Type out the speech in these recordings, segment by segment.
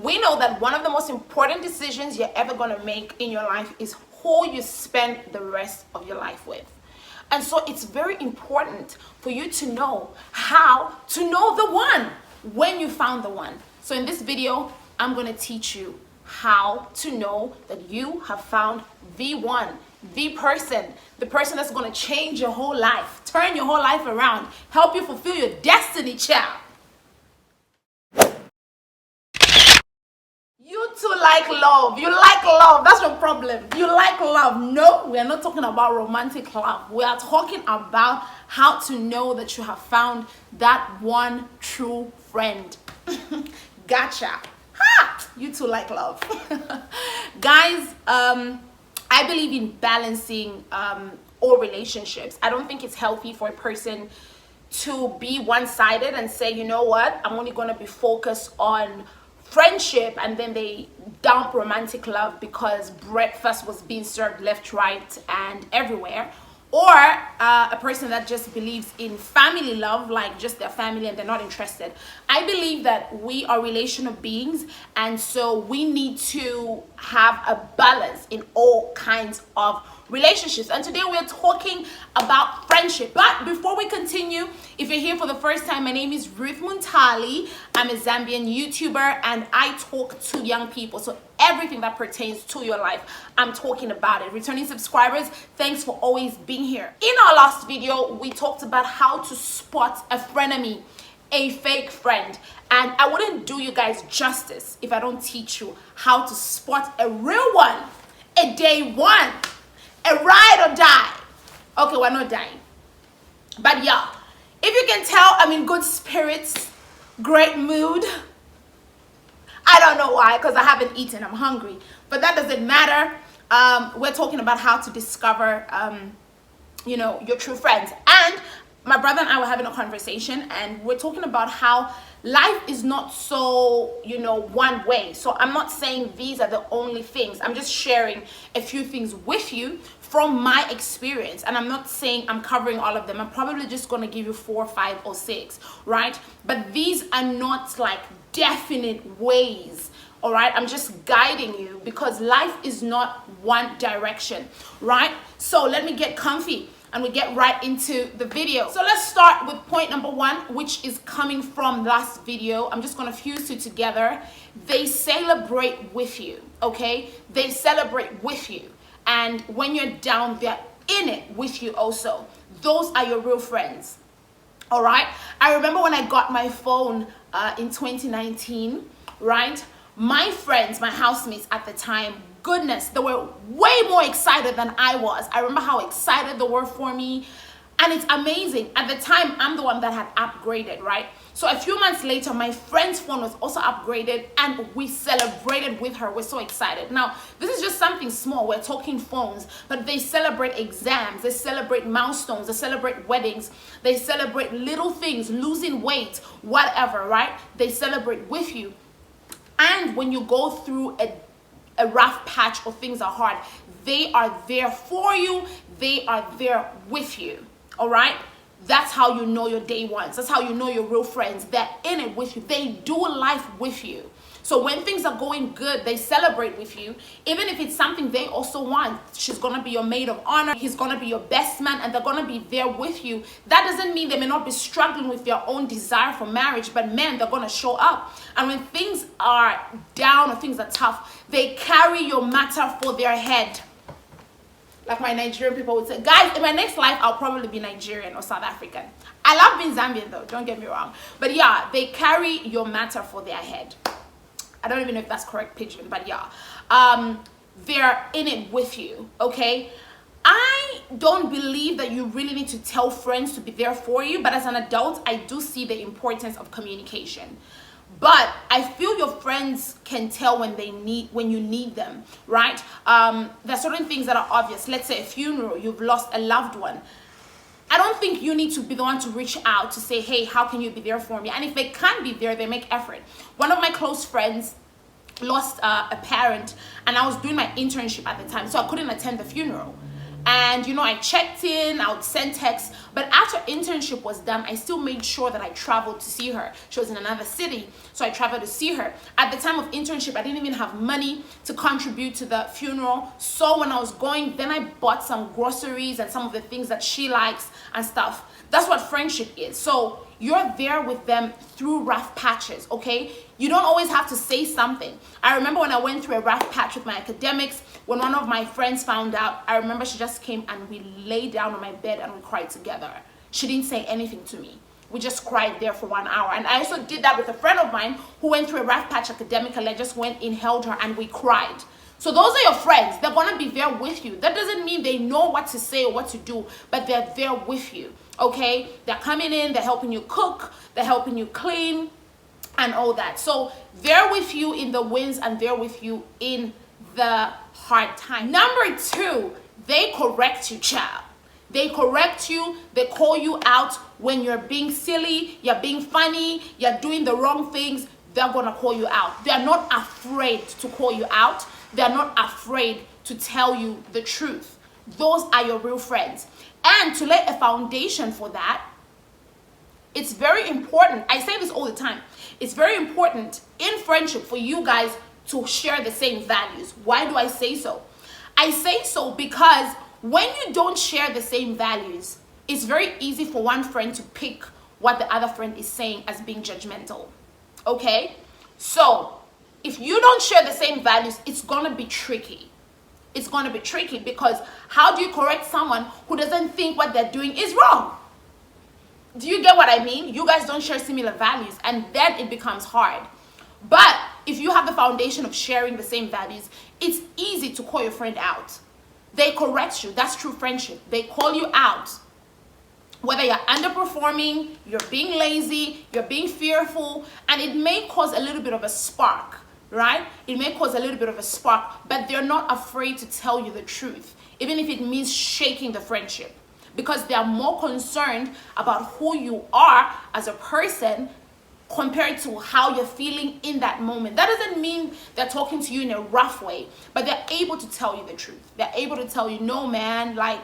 We know that one of the most important decisions you're ever going to make in your life is who you spend the rest of your life with. And so it's very important for you to know how to know the one when you found the one. So in this video, I'm going to teach you how to know that you have found the one, the person that's going to change your whole life, turn your whole life around, help you fulfill your destiny, child. You too like love. You like love. That's your problem. You like love. No, we are not talking about romantic love. We are talking about how to know that you have found that one true friend. Gotcha. Ha! You too like love. Guys, I believe in balancing all relationships. I don't think it's healthy for a person to be one-sided and say, you know what, I'm only going to be focused on friendship, and then they dump romantic love because breakfast was being served left, right, and everywhere. Or a person that just believes in family love, like just their family and they're not interested. I believe that we are relational beings, and so we need to have a balance in all kinds of relationships. And today we're talking about friendship. But before we continue, if you're here for the first time, my name is Ruth Muntali. I'm a Zambian YouTuber and I talk to young people. So everything that pertains to your life, I'm talking about it. Returning subscribers, thanks for always being here. In our last video, we talked about how to spot a frenemy, a fake friend. And I wouldn't do you guys justice if I don't teach you how to spot a real one, a day one, a ride or die. Okay, we're not dying. But yeah, if you can tell, I'm in good spirits, great mood. I don't know why, because I haven't eaten, I'm hungry. But that doesn't matter. We're talking about how to discover, your true friends. And my brother and I were having a conversation, and we're talking about how life is not so, one way. So I'm not saying these are the only things. I'm just sharing a few things with you from my experience. And I'm not saying I'm covering all of them. I'm probably just going to give you 4, 5, or 6, right? But these are not like definite ways. All right, I'm just guiding you because life is not one direction, right? So let me get comfy and we get right into the video. So let's start with point number 1, which is coming from last video. I'm just gonna fuse two together. They celebrate with you, okay? They celebrate with you. And when you're down, they're in it with you also. Those are your real friends, all right? I remember when I got my phone in 2019, right? My friends, my housemates at the time, goodness, they were way more excited than I was. I remember how excited they were for me. And it's amazing. At the time, I'm the one that had upgraded, right? So a few months later, my friend's phone was also upgraded and we celebrated with her. We're so excited. Now, this is just something small. We're talking phones, but they celebrate exams. They celebrate milestones. They celebrate weddings. They celebrate little things, losing weight, whatever, right? They celebrate with you. And when you go through a rough patch or things are hard, they are there for you. They are there with you. All right? That's how you know your day ones. That's how you know your real friends. They're in it with you. They do life with you. So when things are going good, they celebrate with you. Even if it's something they also want. She's going to be your maid of honor. He's going to be your best man, and they're going to be there with you. That doesn't mean they may not be struggling with their own desire for marriage, but man, they're going to show up. And when things are down or things are tough, they carry your matter for their head. Like my Nigerian people would say, guys, in my next life, I'll probably be Nigerian or South African. I love being Zambian though, don't get me wrong. But yeah, they carry your matter for their head. I don't even know if that's correct pidgin, but yeah. They're in it with you, okay? I don't believe that you really need to tell friends to be there for you, but as an adult, I do see the importance of communication. But I feel your friends can tell when you need them, right? There are certain things that are obvious. Let's say a funeral, you've lost a loved one. I don't think you need to be the one to reach out to say, hey, how can you be there for me? And if they can't be there, they make effort. One of my close friends lost a parent, and I was doing my internship at the time, so I couldn't attend the funeral. And you know, I checked in, I would send texts. But after internship was done, I still made sure that I traveled to see her. She was in another city, so I traveled to see her. At the time of internship, I didn't even have money to contribute to the funeral. So when I was going, then I bought some groceries and some of the things that she likes and stuff. That's what friendship is. So you're there with them through rough patches, okay? You don't always have to say something. I remember when I went through a rough patch with my academics, when one of my friends found out, I remember she just came and we lay down on my bed and we cried together. She didn't say anything to me. We just cried there for 1 hour. And I also did that with a friend of mine who went through a rough patch academically. I just went in, held her, and we cried. So those are your friends. They're going to be there with you. That doesn't mean they know what to say or what to do, but they're there with you, okay? They're coming in, they're helping you cook, they're helping you clean, and all that. So they're with you in the wins and they're with you in the hard time. Number 2, they correct you, child. They correct you, they call you out when you're being silly, you're being funny, you're doing the wrong things. They're gonna call you out. They're not afraid to call you out. They're not afraid to tell you the truth. Those are your real friends. And to lay a foundation for that, it's very important. I say this all the time. It's very important in friendship for you guys to share the same values. Why do I say so? I say so because when you don't share the same values, it's very easy for one friend to pick what the other friend is saying as being judgmental. Okay? So, if you don't share the same values, it's going to be tricky. It's going to be tricky because how do you correct someone who doesn't think what they're doing is wrong? Do you get what I mean? You guys don't share similar values, and then it becomes hard. But if you have the foundation of sharing the same values, it's easy to call your friend out. They correct you. That's true friendship. They call you out. Whether you're underperforming, you're being lazy, you're being fearful, and it may cause a little bit of a spark, right? It may cause a little bit of a spark, but they're not afraid to tell you the truth, even if it means shaking the friendship, because they are more concerned about who you are as a person compared to how you're feeling in that moment. That doesn't mean they're talking to you in a rough way, but they're able to tell you the truth. They're able to tell you, no, man, like,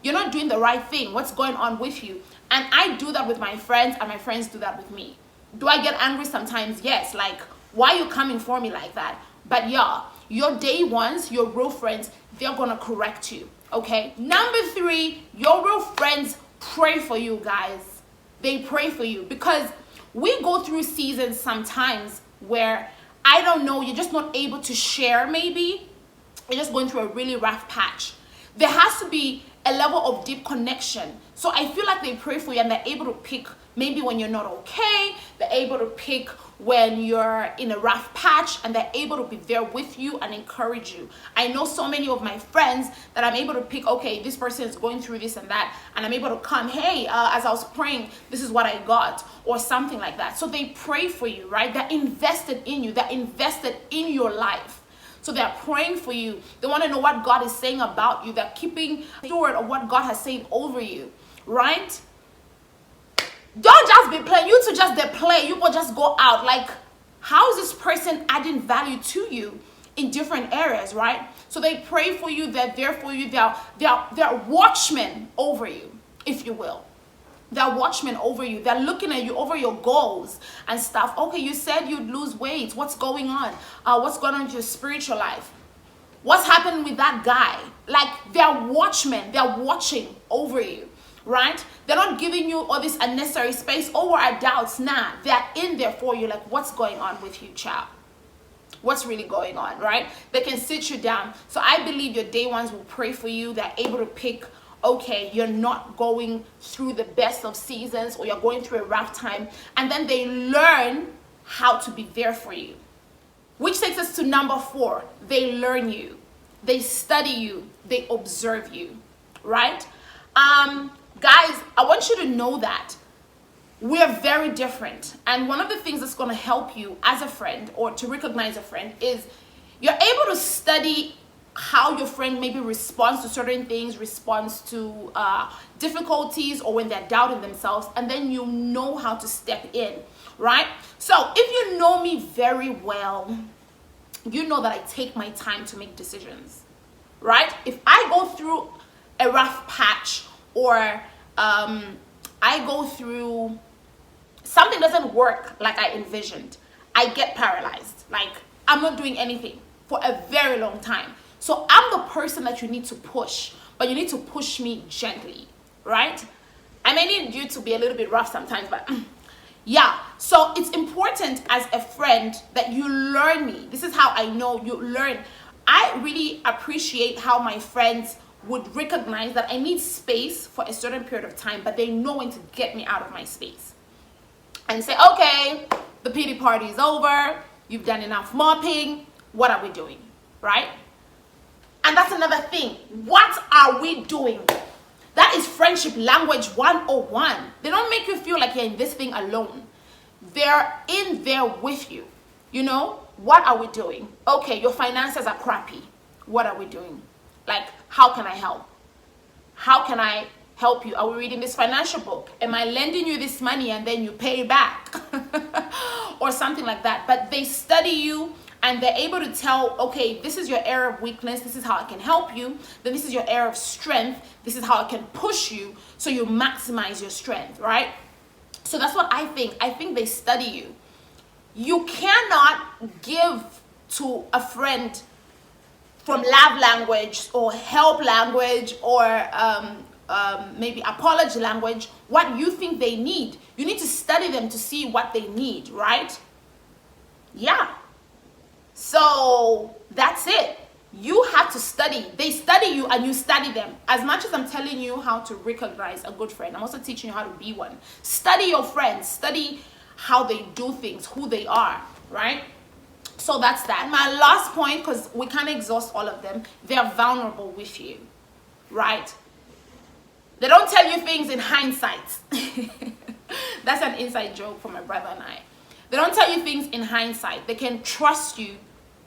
you're not doing the right thing. What's going on with you? And I do that with my friends, and my friends do that with me. Do I get angry sometimes? Yes. Like, why are you coming for me like that? But yeah, your day ones, your real friends, they're gonna correct you, okay? Number 3, your real friends pray for you, guys. They pray for you because we go through seasons sometimes where, I don't know, you're just not able to share maybe. You're just going through a really rough patch. There has to be a level of deep connection. So I feel like they pray for you and they're able to pick maybe when you're not okay. They're able to pick when you're in a rough patch, and they're able to be there with you and encourage you. I know so many of my friends that I'm able to pick, okay, this person is going through this and that, and I'm able to come, hey, as I was praying, this is what I got, or something like that. So they pray for you, right? They're invested in you. They're invested in your life. So they're praying for you. They want to know what God is saying about you. They're keeping steward of what God has said over you, right? Don't just be playing. You two just they play. You will just go out. Like, how is this person adding value to you in different areas, right? So they pray for you. They're there for you. They're watchmen over you, if you will. They're watchmen over you. They're looking at you over your goals and stuff. Okay, you said you'd lose weight. What's going on? What's going on with your spiritual life? What's happening with that guy? Like, they're watchmen. They're watching over you, right? They're not giving you all this unnecessary space. Oh, our doubts. Nah, they're in there for you. Like, what's going on with you, child? What's really going on, right? They can sit you down. So I believe your day ones will pray for you. They're able to pick, okay, you're not going through the best of seasons, or you're going through a rough time, and then they learn how to be there for you. Which takes us to number 4. They learn you. They study you. They observe you, right? Guys, I want you to know that we're very different. And one of the things that's going to help you as a friend, or to recognize a friend, is you're able to study how your friend maybe responds to certain things, responds to difficulties, or when they're doubting themselves, and then you know how to step in, right? So if you know me very well, you know that I take my time to make decisions, right? If I go through a rough patch, or I go through something doesn't work like I envisioned, I get paralyzed. Like, I'm not doing anything for a very long time. So I'm the person that you need to push, but you need to push me gently, right? I may need you to be a little bit rough sometimes, but yeah. So it's important as a friend that you learn me. This is how I know you learn. I really appreciate how my friends would recognize that I need space for a certain period of time, but they know when to get me out of my space and say, okay, the pity party is over, you've done enough mopping, what are we doing, right? And that's another thing. What are we doing? That is friendship language 101. They don't make you feel like you're in this thing alone. They're in there with you. You know, what are we doing? Okay, your finances are crappy. What are we doing? Like, how can I help? How can I help you? Are we reading this financial book? Am I lending you this money and then you pay back? Or something like that. But they study you and they're able to tell, okay, this is your area of weakness. This is how I can help you. Then this is your area of strength. This is how I can push you so you maximize your strength, right? So that's what I think. I think they study you. You cannot give to a friend from love language or help language or maybe apology language what you think they need. You need to study them to see what they need, right? Yeah. So that's it. You have to study. They study you and you study them. As much as I'm telling you how to recognize a good friend, I'm also teaching you how to be one. Study your friends. Study how they do things, who they are, right? So that's that. My last point, because we can't exhaust all of them, they're vulnerable with you, right? They don't tell you things in hindsight. That's an inside joke for my brother and I. They don't tell you things in hindsight. They can trust you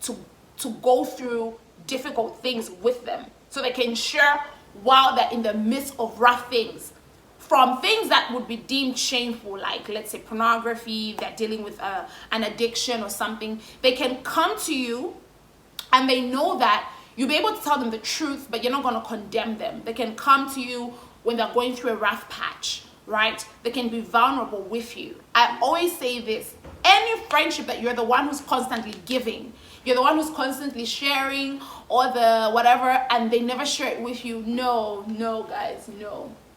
to go through difficult things with them. So they can share while they're in the midst of rough things. From things that would be deemed shameful, like let's say pornography, they're dealing with an addiction or something. They can come to you and they know that you'll be able to tell them the truth, but you're not going to condemn them. They can come to you when they're going through a rough patch, right? They can be vulnerable with you. I always say this, any friendship that you're the one who's constantly giving, you're the one who's constantly sharing or the whatever, and they never share it with you. No, guys,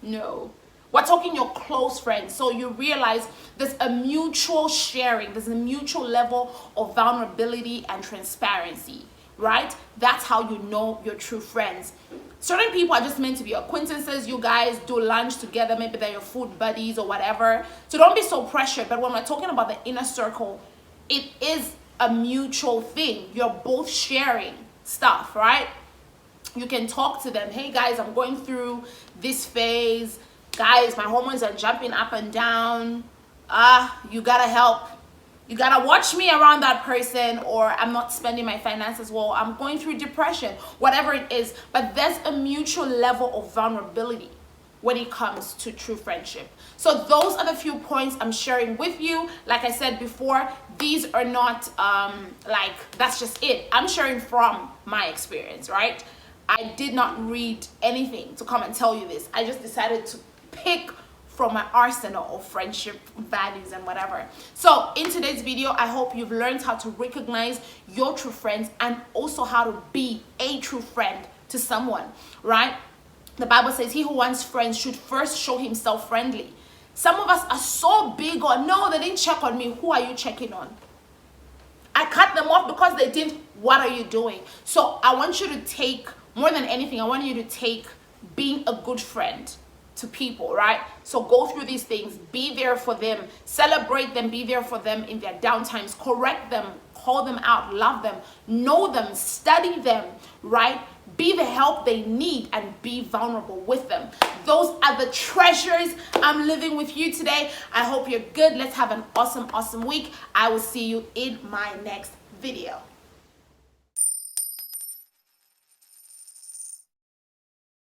no. We're talking your close friends. So you realize there's a mutual sharing. There's a mutual level of vulnerability and transparency, right? That's how you know your true friends. Certain people are just meant to be acquaintances. You guys do lunch together. Maybe they're your food buddies or whatever. So don't be so pressured. But when we're talking about the inner circle, it is a mutual thing. You're both sharing stuff, right? You can talk to them. Hey guys, I'm going through this phase. Guys, my hormones are jumping up and down. You gotta help. You gotta watch me around that person, or I'm not spending my finances well. I'm going through depression, whatever it is. But there's a mutual level of vulnerability when it comes to true friendship. So those are the few points I'm sharing with you. Like I said before, these are not like that's just it. I'm sharing from my experience, right? I did not read anything to come and tell you this. I just decided to pick from my arsenal of friendship values and whatever. So in today's video, I hope you've learned how to recognize your true friends and also how to be a true friend to someone, right? The Bible says he who wants friends should first show himself friendly. Some of us are so big on, no, they didn't check on me. Who are you checking on? I cut them off because they didn't. What are you doing? So I want you to take, more than anything, I want you to take being a good friend to people, right? So go through these things, be there for them, celebrate them, be there for them in their downtimes, correct them, call them out, love them, know them, study them, right? Be the help they need and be vulnerable with them. Those are the treasures I'm living with you today. I hope you're good. Let's have an awesome week. I will see you in my next video.